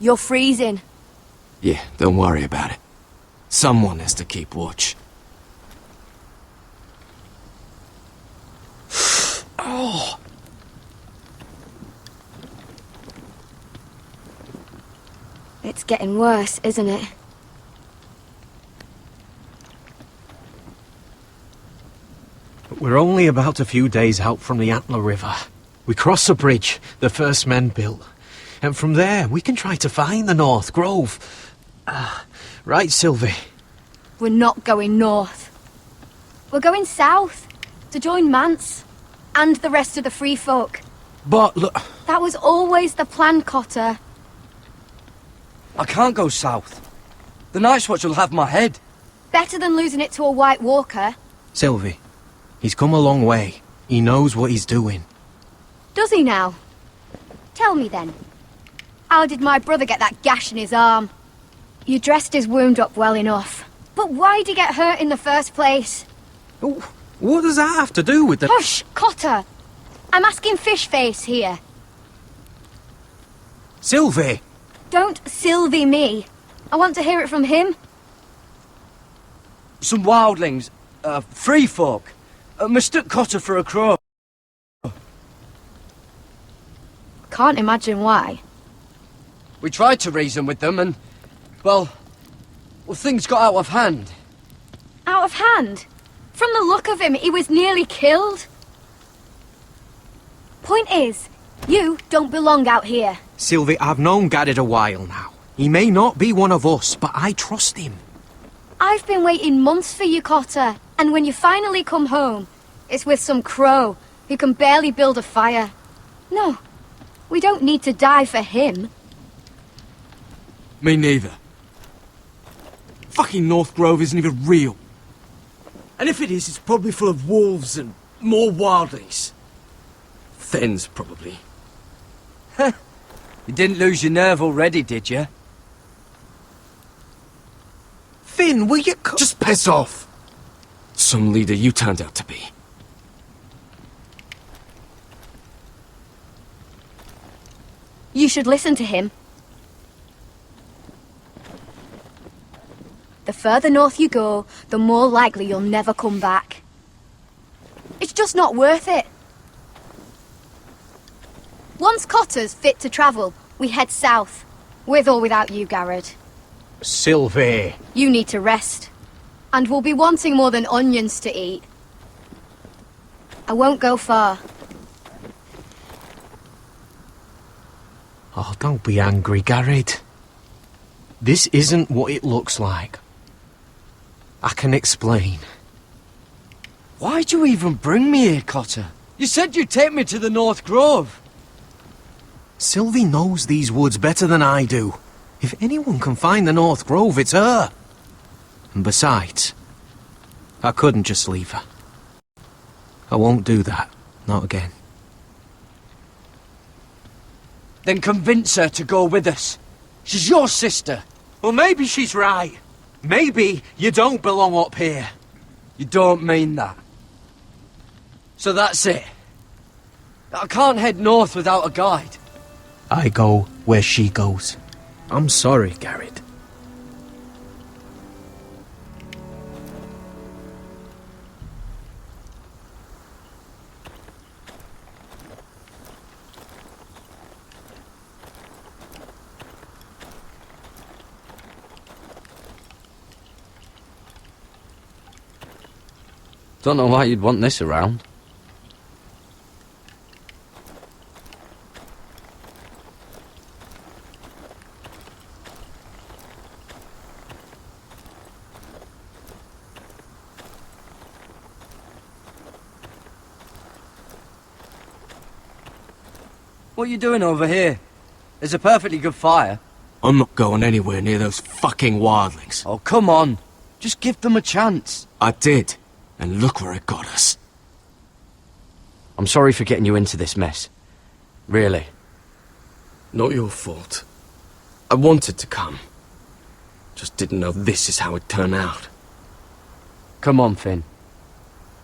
You're freezing. Yeah, don't worry about it. Someone has to keep watch. Oh. It's getting worse, isn't it? We're only about a few days out from the Antler River. We cross a bridge the first men built. And from there, we can try to find the North Grove. Right, Sylvie? We're not going north. We're going south, to join Mance, and the rest of the free folk. But look... That was always the plan, Cotter. I can't go south. The Night's Watch will have my head. Better than losing it to a White Walker. Sylvie, he's come a long way. He knows what he's doing. Does he now? Tell me then. How did my brother get that gash in his arm? You dressed his wound up well enough. But why'd he get hurt in the first place? What does that have to do with the... Hush, Cotter! I'm asking Fishface here. Sylvie! Don't Sylvie me. I want to hear it from him. Some wildlings, free folk, mistook Cotter for a crow. Can't imagine why. We tried to reason with them and, well, things got out of hand. Out of hand? From the look of him, he was nearly killed. Point is, you don't belong out here. Sylvie, I've known Garrett a while now. He may not be one of us, but I trust him. I've been waiting months for you, Cotter. And when you finally come home, it's with some crow who can barely build a fire. No, we don't need to die for him. Me neither. Fucking North Grove isn't even real. And if it is, it's probably full of wolves and more wildlings. Thens, probably. You didn't lose your nerve already, did you? Finn, will you... Just piss off! Some leader you turned out to be. You should listen to him. The further north you go, the more likely you'll never come back. It's just not worth it. Once Cotter's fit to travel, we head south. With or without you, Garrett. Sylvie. You need to rest. And we'll be wanting more than onions to eat. I won't go far. Oh, don't be angry, Garrett. This isn't what it looks like. I can explain. Why'd you even bring me here, Cotter? You said you'd take me to the North Grove. Sylvie knows these woods better than I do. If anyone can find the North Grove, it's her. And besides, I couldn't just leave her. I won't do that. Not again. Then convince her to go with us. She's your sister. Well, maybe she's right. Maybe you don't belong up here. You don't mean that. So that's it. I can't head north without a guide. I go where she goes. I'm sorry, Garrett. Don't know why you'd want this around. What are you doing over here? There's a perfectly good fire. I'm not going anywhere near those fucking wildlings. Oh, come on. Just give them a chance. I did, and look where it got us. I'm sorry for getting you into this mess. Really. Not your fault. I wanted to come. Just didn't know this is how it'd turn out. Come on, Finn.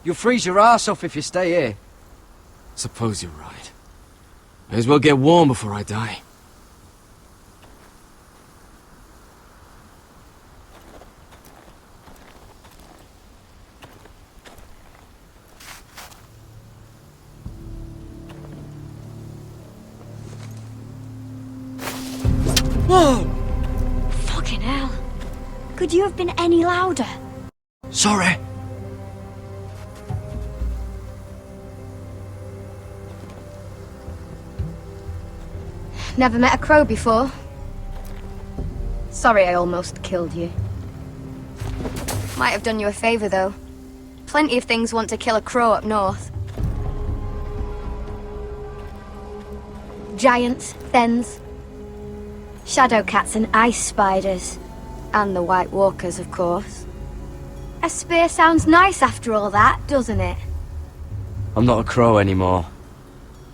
You'll freeze your ass off if you stay here. Suppose you're right. May as well get warm before I die. on! Fucking hell. Could you have been any louder? Sorry. Never met a crow before. Sorry I almost killed you. Might have done you a favour, though. Plenty of things want to kill a crow up north. Giants, thens, shadow cats and ice spiders. And the White Walkers, of course. A spear sounds nice after all that, doesn't it? I'm not a crow anymore.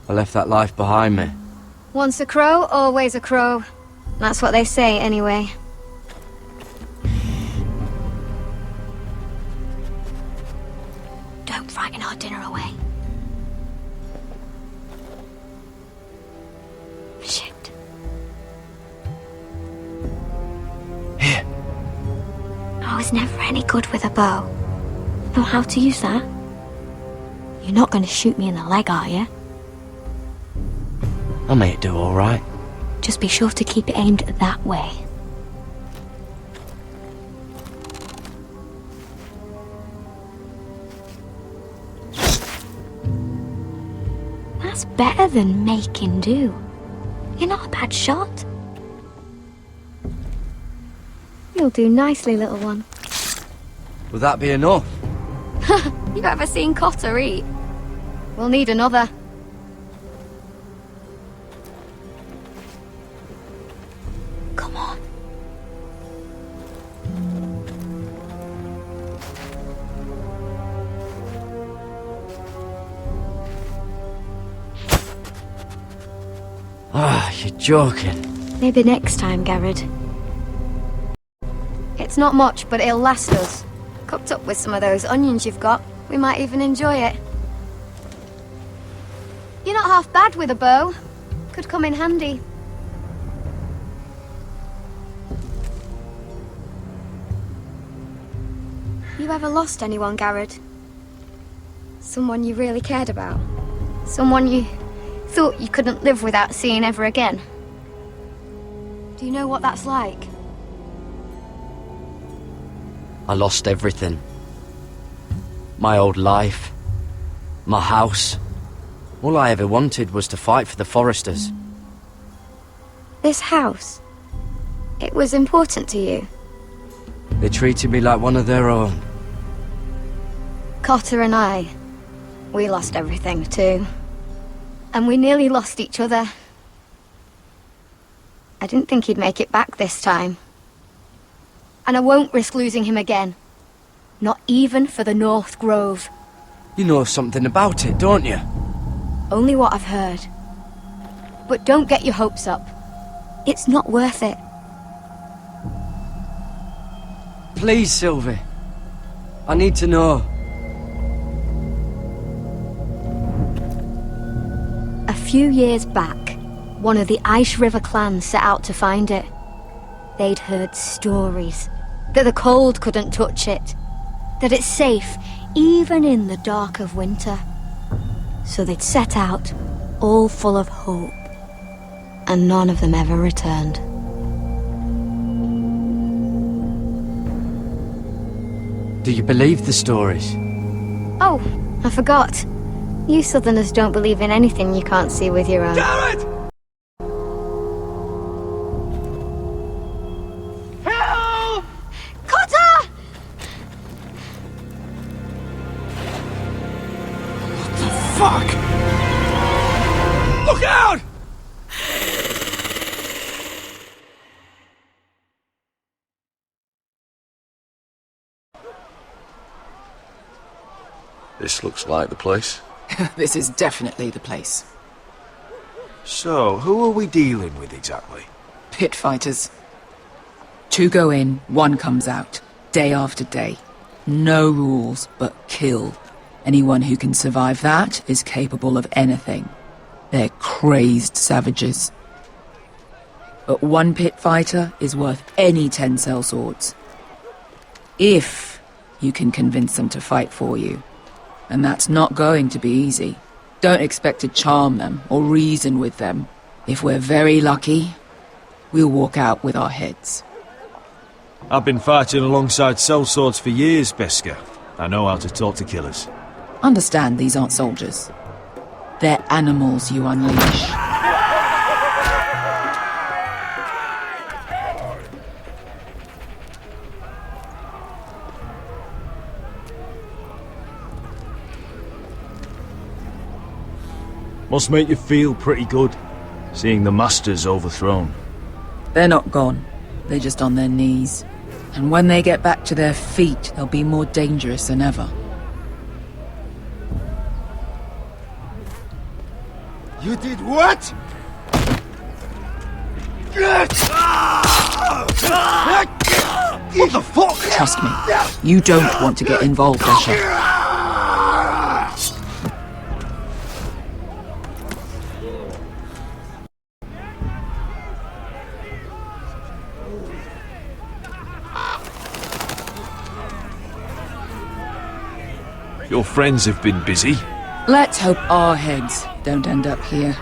I left that life behind me. Once a crow, always a crow. That's what they say, anyway. Don't frighten our dinner away. Shit. Here. I was never any good with a bow. Know how to use that? You're not going to shoot me in the leg, are you? I may do all right. Just be sure to keep it aimed that way. That's better than making do. You're not a bad shot. You'll do nicely, little one. Will that be enough? You ever seen Cotter eat? We'll need another. Come on. Ah, you're joking. Maybe next time, Garrett. It's not much, but it'll last us. Cooked up with some of those onions you've got, we might even enjoy it. You're not half bad with a bow. Could come in handy. You ever lost anyone, Garrett? Someone you really cared about? Someone you thought you couldn't live without seeing ever again? Do you know what that's like? I lost everything. My old life. My house. All I ever wanted was to fight for the Foresters. This house, it was important to you? They treated me like one of their own. Cotter and I, we lost everything too. And we nearly lost each other. I didn't think he'd make it back this time. And I won't risk losing him again. Not even for the North Grove. You know something about it, don't you? Only what I've heard. But don't get your hopes up. It's not worth it. Please, Sylvie. I need to know. A few years back, one of the Ice River clans set out to find it. They'd heard stories that the cold couldn't touch it, that it's safe even in the dark of winter. So they'd set out, all full of hope, and none of them ever returned. Do you believe the stories? Oh, I forgot. You Southerners don't believe in anything you can't see with your eyes. Garrett! Help! Cotter! Fuck! Look out! This looks like the place. This is definitely the place. So, who are we dealing with exactly? Pit fighters. 2 go in, 1 comes out. Day after day. No rules, but kill. Anyone who can survive that is capable of anything. They're crazed savages. But 1 pit fighter is worth any 10 sellswords. If you can convince them to fight for you. And that's not going to be easy. Don't expect to charm them or reason with them. If we're very lucky, we'll walk out with our heads. I've been fighting alongside sellswords for years, Beskar. I know how to talk to killers. Understand these aren't soldiers. They're animals you unleash. Must make you feel pretty good, seeing the Masters overthrown. They're not gone. They're just on their knees. And when they get back to their feet, they'll be more dangerous than ever. You did what? What the fuck? Trust me, you don't want to get involved, Asher. Your friends have been busy. Let's hope our heads don't end up here.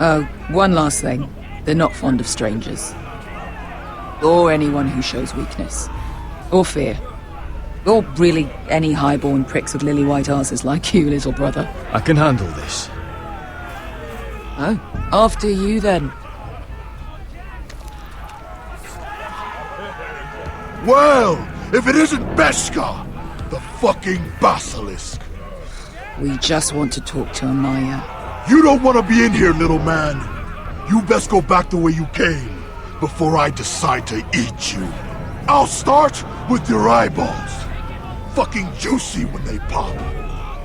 Oh, one last thing. They're not fond of strangers. Or anyone who shows weakness. Or fear. Or really any highborn pricks with lily white asses like you, little brother. I can handle this. Oh, after you then. Well, if it isn't Beskar, the fucking basilisk. We just want to talk to Amaya. You don't want to be in here, little man. You best go back the way you came before I decide to eat you. I'll start with your eyeballs. Fucking juicy when they pop.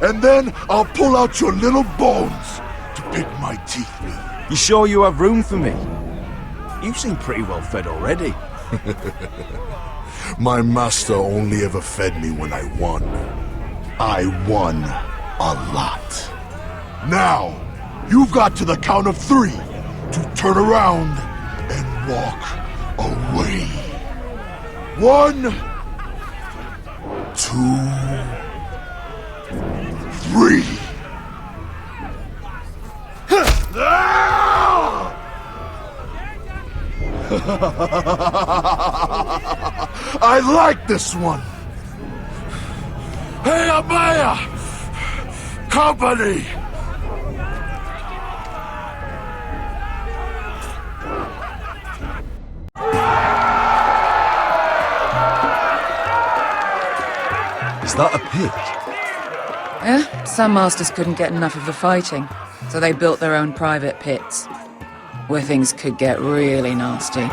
And then I'll pull out your little bones to pick my teeth with. You sure you have room for me? You seem pretty well fed already. My master only ever fed me when I won. I won a lot. Now, you've got to the count of 3 to turn around and walk away. 1, 2, 3. I like this one. Hey, Amaya! Company! Is that a pit? Yeah, some masters couldn't get enough of the fighting, so they built their own private pits, where things could get really nasty.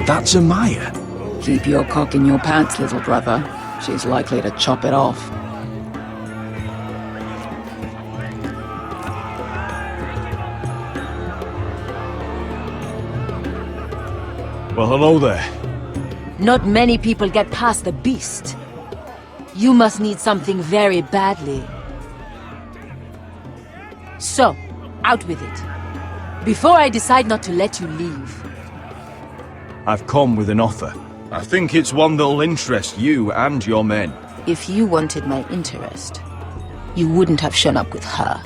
That's Amaya. Keep your cock in your pants, little brother. She's likely to chop it off. Well, hello there. Not many people get past the beast. You must need something very badly. So, out with it. Before I decide not to let you leave. I've come with an offer. I think it's one that'll interest you and your men. If you wanted my interest, you wouldn't have shown up with her.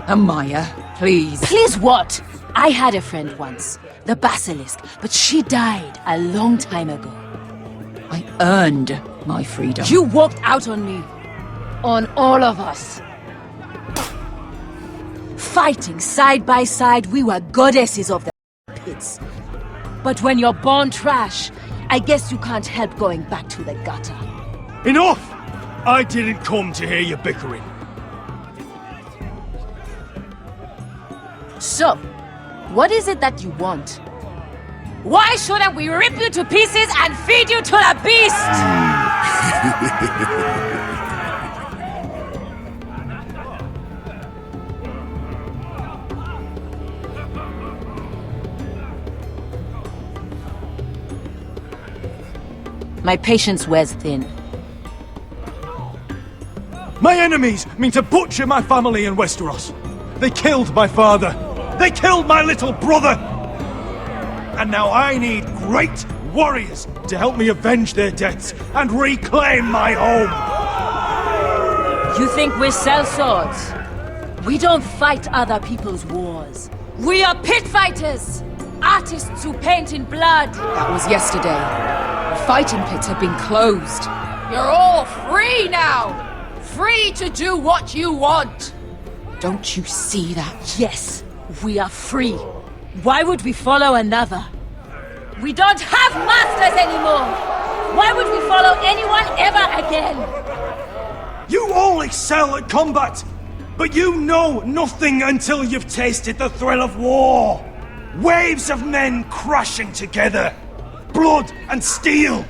Amaya, please. Please what? I had a friend once, the Basilisk, but she died a long time ago. I earned my freedom. You walked out on me. On all of us. Fighting side by side, we were goddesses of the pits. But when you're born trash, I guess you can't help going back to the gutter. Enough! I didn't come to hear you bickering. So, what is it that you want? Why shouldn't we rip you to pieces and feed you to the beast? My patience wears thin. My enemies mean to butcher my family in Westeros. They killed my father. They killed my little brother. And now I need great warriors to help me avenge their deaths and reclaim my home. You think we sell swords? We don't fight other people's wars. We are pit fighters! Artists who paint in blood! That was yesterday. The fighting pits have been closed. You're all free now! Free to do what you want! Don't you see that? Yes, we are free. Why would we follow another? We don't have masters anymore! Why would we follow anyone ever again? You all excel at combat, but you know nothing until you've tasted the thrill of war. Waves of men crashing together. Blood and steel.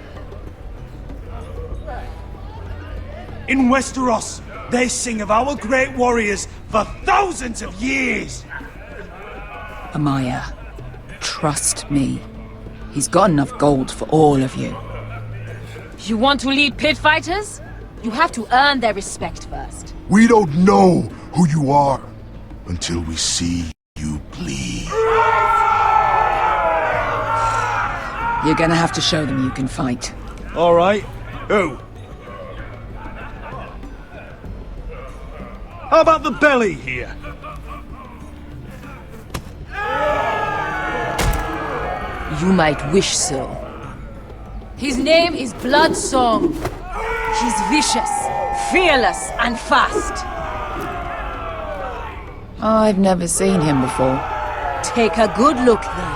In Westeros, they sing of our great warriors for thousands of years. Amaya, trust me. He's got enough gold for all of you. You want to lead pit fighters? You have to earn their respect first. We don't know who you are until we see you bleed. You're gonna have to show them you can fight. All right. Who? How about the belly here? You might wish so. His name is Bloodsong. He's vicious, fearless, and fast. I've never seen him before. Take a good look then.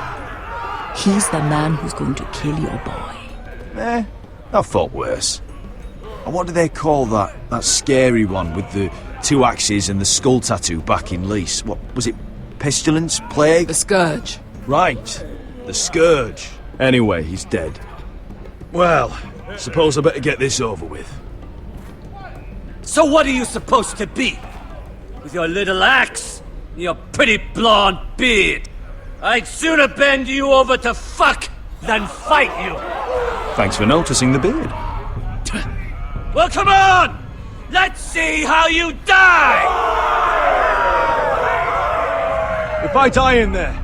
He's the man who's going to kill your boy. I thought worse. And what do they call that scary one with the 2 axes and the skull tattoo back in Lease? What was it? Pestilence? Plague? The Scourge. Right. The Scourge. Anyway, he's dead. Well, suppose I better get this over with. So what are you supposed to be? With your little axe and your pretty blonde beard? I'd sooner bend you over to fuck than fight you. Thanks for noticing the beard. Well, come on! Let's see how you die! If I die in there,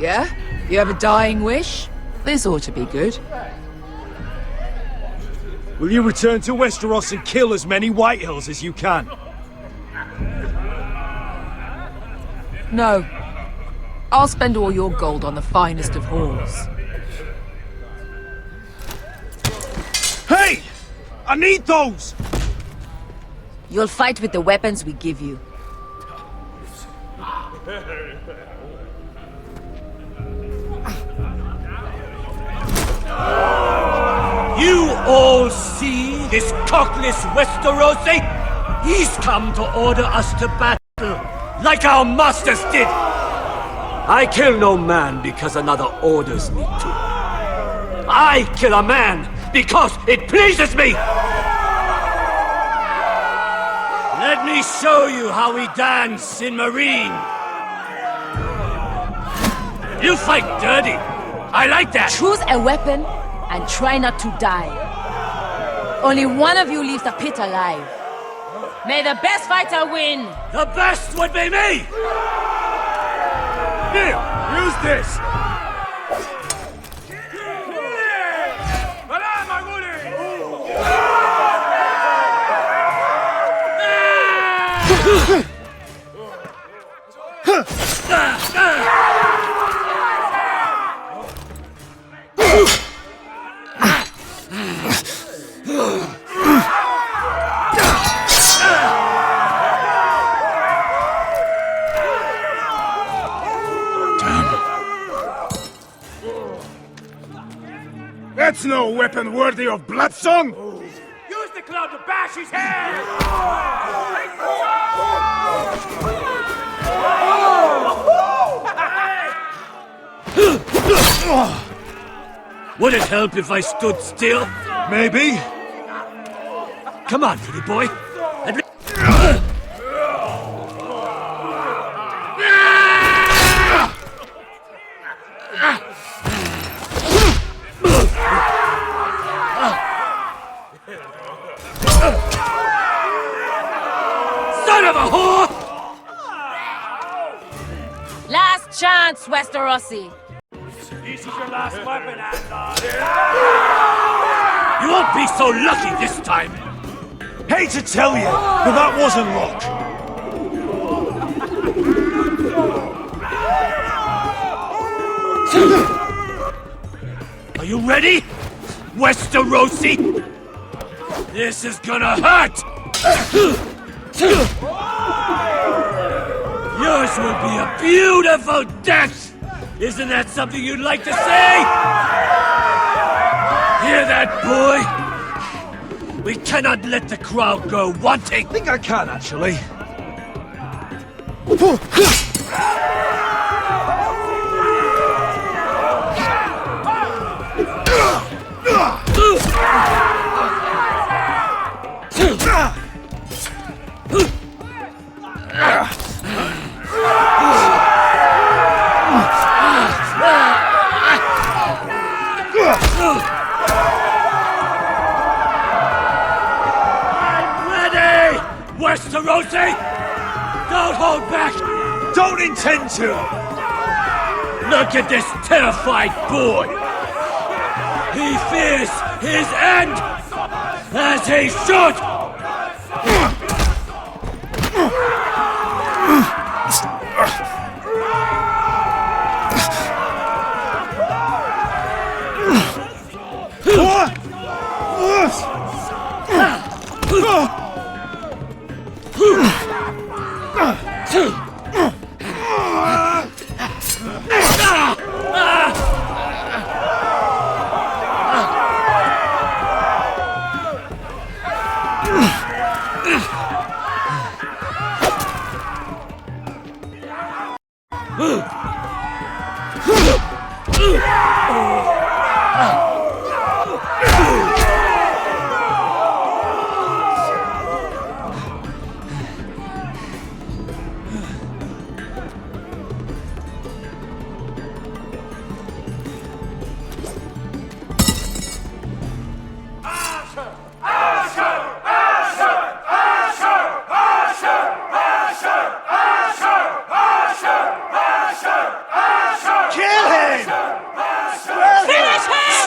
Yeah? You have a dying wish? This ought to be good. will you return to Westeros and kill as many Whitehills as you can? No. I'll spend all your gold on the finest of halls. Hey! I need those! You'll fight with the weapons we give you. You all see this cockless Westerosi? He's come to order us to battle, like our masters did. I kill no man because another orders me to. I kill a man because it pleases me! Let me show you how we dance in Marine. You fight dirty. I like that. Choose a weapon and try not to die. Only one of you leaves the pit alive. May the best fighter win! The best would be me! Here, use this! That's no weapon worthy of Bloodsong! Use the cloud to bash! she's here! Would it help if I stood still? Maybe. Come on, pretty boy. Son of a whore! Last chance, Westerosi. This is your last weapon, Andor. You won't be so lucky this time. Hate to tell you, but that wasn't luck. Are you ready, Westerosi? This is gonna hurt! Yours will be a beautiful death! Isn't that something you'd like to say? Hear that, boy? We cannot let the crowd go wanting! I think I can, actually. Westerosi! Don't hold back! Don't intend to! Look at this terrified boy! He fears his end! As he should!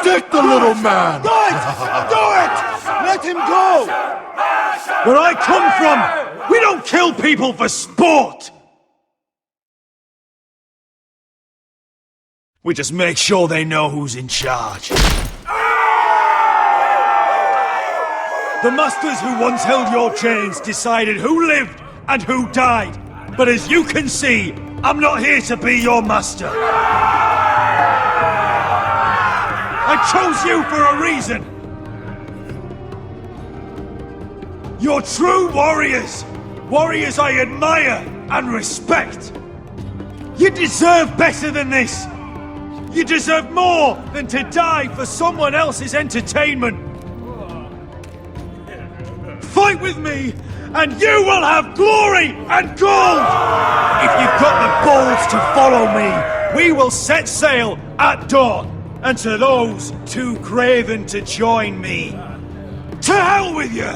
Stick the little man! Do it! Do it! Let him go! Where I come from, we don't kill people for sport! We just make sure they know who's in charge. The masters who once held your chains decided who lived and who died. But as you can see, I'm not here to be your master. I chose you for a reason. You're true warriors. Warriors I admire and respect. You deserve better than this. You deserve more than to die for someone else's entertainment. Fight with me, and you will have glory and gold! If you've got the balls to follow me, we will set sail at dawn. And to those too craven to join me, to hell with you!